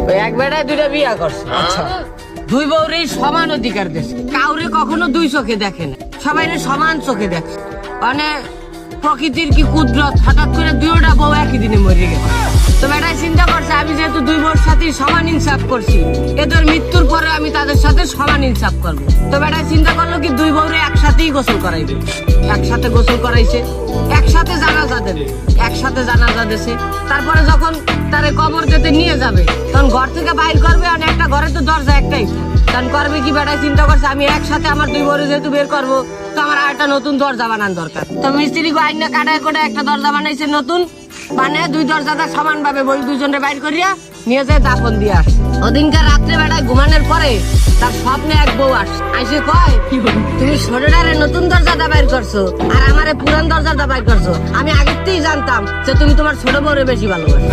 ওই এক বেটায় দুইটা বিয়া করছে। আচ্ছা দুই বউরে সমান অধিকার দিয়েছে, কাউরে কখনো দুই চোখে দেখে না, সবাই সমান চোখে দেখে। মানে প্রকৃতির কি কুদরত, হঠাৎ করে দুইটা বউ একই দিনে মরে গেল। তো বেটায় চিন্তা করছে আমি যেহেতু দুই বউর সাথে সমান ইনসাফ করছি, এদের মৃত্যুর পরে আমি তাদের সাথে সমান ইনসাফ করবো। তো বেটায় চিন্তা করলো কি দুই বউরে একসাথেই গোসল করাইবে। একসাথে গোসল করাইছে, একসাথে জানাজা দেবে, একসাথে জানাজা দেছে। তারপরে যখন তারে কবর দিতে নিয়ে যাবে তখন ঘর থেকে বাইর করবে, আর একটা ঘরে তো দরজা একটাই, তখন করবে কি বেটায় চিন্তা করছে আমি একসাথে আমার দুই বউরে যেহেতু বের করবো, তো আমার আরেকটা নতুন দরজা বানানো দরকার। তো মিস্ত্রি আইনা কাটায় করে একটা দরজা বানাইছে নতুন, মানে দুই দরজাটা সমান ভাবে বই দুজনে বাইর করিয়া নিয়ে যায় দাফন দিয়ে আসছে। ওদিনকার রাত্রে বেড়ায় ঘুমানোর পরে তার স্বপ্নে এক বউ আইসে কয় তুমি ছোটটারে নতুন দরজাটা বাইর করছো আর আমারে পুরান দরজাটা বাইর করছো, আমি আগের থেকেই জানতাম যে তুমি তোমার ছোট বউরে বেশি ভালোবাসো।